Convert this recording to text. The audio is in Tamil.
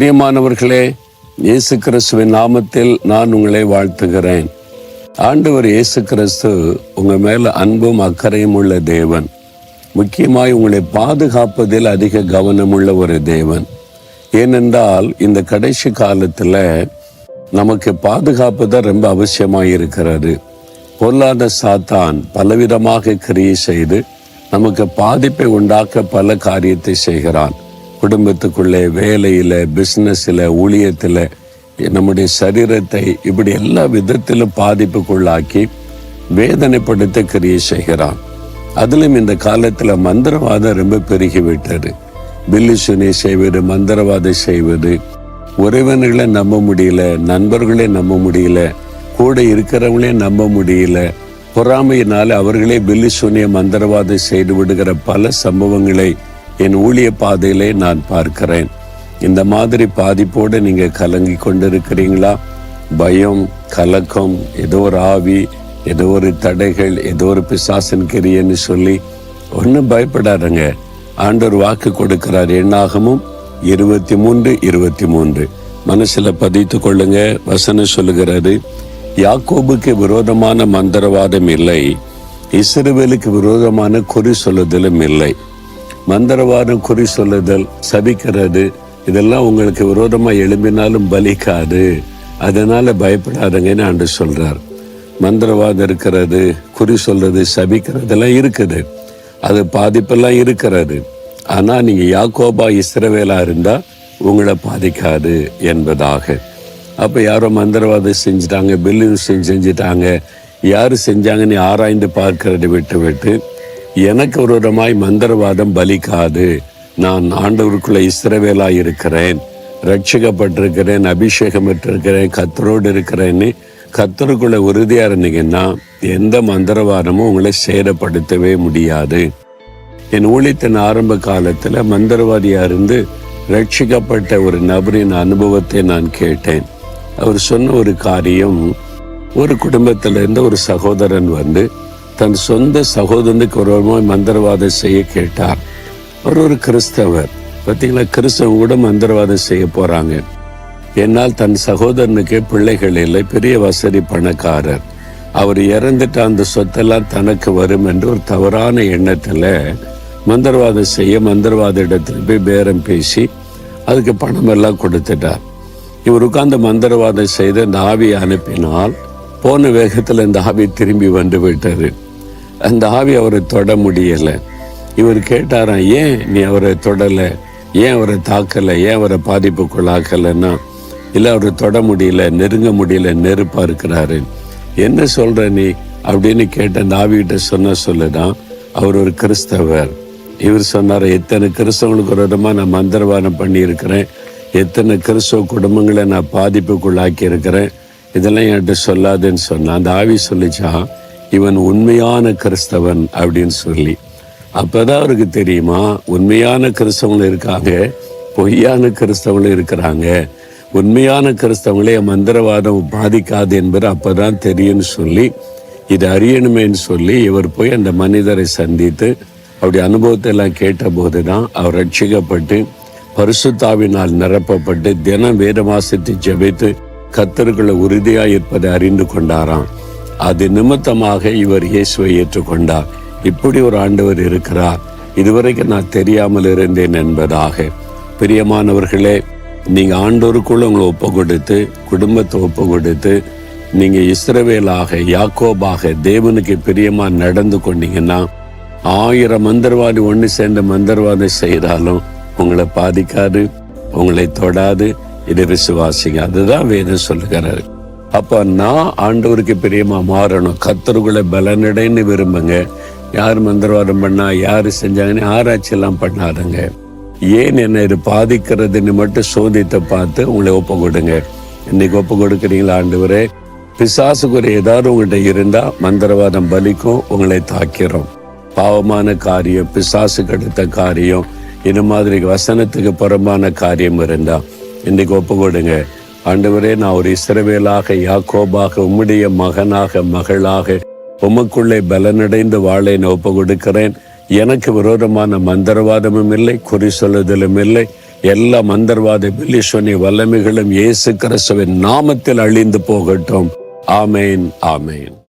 பிரியமானவர்களே, இயேசு கிறிஸ்துவின் நாமத்தில் நான் உங்களை வாழ்த்துகிறேன். ஆண்டவர் இயேசு கிறிஸ்து உங்க மேல அன்பும் அக்கறையும் உள்ள தேவன். முக்கியமாய் உங்களை பாதுகாப்பதில் அதிக கவனமுள்ள ஒரு தேவன். ஏனென்றால் இந்த கடைசி காலத்துல நமக்கு பாதுகாப்பு தான் ரொம்ப அவசியமாய் இருக்கிறது. பொல்லாத சாத்தான் பலவிதமாக கிரியை செய்து நமக்கு பாதிப்பை உண்டாக்க பல காரியத்தை செய்கிறான். குடும்பத்துக்குள்ளே, வேலையில, பிசினஸ்ல, ஊழியத்துல, நம்முடைய சரீரத்தை இப்படி எல்லா விதத்திலும் பாதிப்புக்குள்ளாக்கி வேதனைப்படுத்த கிரியை செய்கிறான். அதிலும் இந்த காலத்துல மந்திரவாதம் ரொம்ப பெருகிவிட்டது. பில்லி சுனி செய்வது, மந்திரவாதம் செய்வது, உறவினர்களை நம்ப முடியல, நண்பர்களே நம்ப முடியல, கூட இருக்கிறவங்களே நம்ப முடியல. பொறாமையினால அவர்களே பில்லி சுனிய மந்திரவாதம் செய்து விடுகிற பல சம்பவங்களை என் ஊழிய பாதையிலே நான் பார்க்கிறேன். இந்த மாதிரி பாதிப்போடு நீங்க கலங்கி கொண்டிருக்கிறீங்களா? பயம், கலக்கம், ஏதோ ஒரு ஆவி, ஏதோ ஒரு தடைகள், ஏதோ ஒரு பிசாசின் கிரியன்னு சொல்லி ஒன்றும் பயப்படாதுங்க. ஆண்டவர் வாக்கு கொடுக்கிறார். எண்ணாகமும் 23:23 மனசுல பதித்து கொள்ளுங்க. வசனம் சொல்லுகிறது, யாக்கோபுக்கு விரோதமான மந்திரவாதம் இல்லை, இஸ்ரவேலுக்கு விரோதமான குறி சொல்லுதலும் இல்லை. மந்திரவாதம், குறி சொல்லுதல், சபிக்கிறது, இதெல்லாம் உங்களுக்கு விரோதமா எழும்பினாலும் பலிக்காது. அதனால பயப்படாதங்கன்னு ஆண்டு சொல்றார். மந்திரவாதம் இருக்கிறது, குறி சொல்றது, சபிக்கிறதெல்லாம் இருக்குது, அது பாதிப்பெல்லாம் இருக்கிறது. ஆனா நீங்க யாக்கோபா இஸ்ரவேலா இருந்தா உங்களை பாதிக்காது என்பதாக. அப்ப யாரோ மந்திரவாதம் செஞ்சுட்டாங்க, பில்லு செஞ்சுட்டாங்க, யாரு செஞ்சாங்கன்னு ஆராய்ந்து பார்க்கறதை விட்டு எனக்கு விரோதமாய் மந்திரவாதம் பலிக்காது, நான் ஆண்டவருக்குள்ள இஸ்ரவேலா இருக்கிறேன், ரட்சிக்கப்பட்டிருக்கிறேன், அபிஷேகம் பெற்றிருக்கிறேன், கர்த்தரோடு இருக்கிறேன்னு கர்த்தருக்குள்ள உறுதியா இருந்தீங்கன்னா எந்த மந்திரவாதமும் உங்களை சேதப்படுத்தவே முடியாது. என் ஊழியத்தின் ஆரம்ப காலத்துல மந்திரவாதியா இருந்து ரட்சிக்கப்பட்ட ஒரு நபரின் அனுபவத்தை நான் கேட்டேன். அவர் சொன்ன ஒரு காரியம், ஒரு குடும்பத்திலிருந்து ஒரு சகோதரன் வந்து தன் சொந்த சகோதரனுக்கு ஒரு மந்திரவாதம் செய்ய கேட்டார். அவர் ஒரு கிறிஸ்தவர். பார்த்தீங்களா, கிறிஸ்தவங்க கூட மந்திரவாதம் செய்ய போறாங்க. என்னால் தன் சகோதரனுக்கு பிள்ளைகள் இல்லை, பெரிய வசதி பணக்காரர், அவர் இறந்துட்டு அந்த சொத்தெல்லாம் தனக்கு வரும் என்று ஒரு தவறான எண்ணத்துல மந்திரவாதம் செய்ய மந்திரவாத இடத்துல போய் பேரம் பேசி அதுக்கு பணம் எல்லாம் கொடுத்துட்டார். இவர் உட்கார்ந்து மந்திரவாதம் செய்து அந்த ஆவியை அனுப்பினால் போன வேகத்துல இந்த ஆவி திரும்பி வந்து விட்டாரு. அந்த ஆவி அவரை தொட முடியல. இவர் கேட்டாராம், ஏன் நீ அவரை தொடல, ஏன் அவரை தாக்கல, ஏன் அவரை பாதிப்புக்குள்ளாக்கலன்னா, இல்லை அவரை தொட முடியல, நெருங்க முடியல, நெருப்பா இருக்கிறாரு. என்ன சொல்ற நீ அப்படின்னு கேட்ட அந்த ஆவிகிட்ட சொல்லுதான், அவர் ஒரு கிறிஸ்தவர். இவர் சொன்னார், எத்தனை கிறிஸ்தவங்களுக்கு விரோதமா நான் மந்திரவாதம் பண்ணி இருக்கிறேன், எத்தனை கிறிஸ்தவ குடும்பங்களை நான் பாதிப்புக்குள்ளாக்கி இருக்கிறேன், இதெல்லாம் என்கிட்ட சொல்லாதுன்னு சொன்னான். அந்த ஆவி சொல்லிச்சான், இவன் உண்மையான கிறிஸ்தவன் அப்படின்னு சொல்லி. அப்பதான் அவருக்கு தெரியுமா, உண்மையான கிறிஸ்தவங்களும் இருக்காங்க, பொய்யான கிறிஸ்தவங்களும் இருக்கிறாங்க. உண்மையான கிறிஸ்தவங்களே மந்திரவாதம் பாதிக்காது என்பது அப்பதான் தெரியும்னு சொல்லி, இது அறியணுமேன்னு சொல்லி இவர் போய் அந்த மனிதரை சந்தித்து அவருடைய அனுபவத்தை எல்லாம் கேட்ட போதுதான் அவர் ரட்சிக்கப்பட்டு பரிசுத்தாவினால் நிரப்பப்பட்டு தினம் வேத வாசித்து ஜெபித்து கர்த்தருக்குள்ள உறுதியாய் இருப்பதை அறிந்து கொண்டாராம். அது நிமித்தமாக இவர் இயேசுவை ஏற்றுக்கொண்டார். இப்படி ஒரு ஆண்டவர் இருக்கிறார், இதுவரைக்கும் நான் தெரியாமல் இருந்தேன் என்பதாக. பிரியமானவர்களே, நீங்க ஆண்டவருக்குள்ள உங்களை ஒப்பு கொடுத்து, குடும்பத்தை ஒப்பு கொடுத்து, நீங்க இஸ்ரவேலாக, யாக்கோபாக, தேவனுக்கு பிரியமா நடந்து கொண்டீங்கன்னா 1000 மந்திரவாதி ஒன்று சேர்ந்த மந்திரவாதம் செய்தாலும் உங்களை பாதிக்காது, உங்களை தொடாது. இதை விசுவாசிங்க. அதுதான் வேதம் சொல்லுகிறாரு. அப்ப நான் ஆண்டவருக்கு பிரியமா மாறணும், கர்த்தருக்குள்ள பலனடைன்னு விரும்புங்க. யார் மந்திரவாதம் பண்ணா, யாரு செஞ்சாங்கன்னு ஆராய்ச்சி எல்லாம் பண்ணாதங்க. ஏன் என்ன இது பாதிக்கிறதுன்னு மட்டும் சோதித்து பார்த்து உங்களை ஒப்பு கொடுங்க. இன்னைக்கு ஒப்பு கொடுக்குறீங்களா? ஆண்டவரே, பிசாசுக்குரிய ஏதாவது உங்கள்கிட்ட இருந்தா மந்திரவாதம் பலிக்கும், உங்களை தாக்கிறோம். பாவமான காரியம், பிசாசு கடுத்த காரியம், இது மாதிரி வசனத்துக்கு புறம்பான காரியம் இருந்தா இன்னைக்கு ஒப்பு கொடுங்க. ஆண்டவரே, நான் ஒரு இஸ்ரவேலாக, யாக்கோபாக, உம்முடைய மகனாக, மகளாக உமக்குள்ளே பலனடைந்து வாழ ஒப்பு கொடுக்கிறேன். எனக்கு விரோதமான மந்திரவாதமும் இல்லை, குறி சொல்லுதலும் இல்லை, எல்லா மந்திரவாத பில்லிஷோனி வல்லமைகளும் இயேசு கிறிஸ்துவின் நாமத்தில் அழிந்து போகட்டும். ஆமேன், ஆமேன்.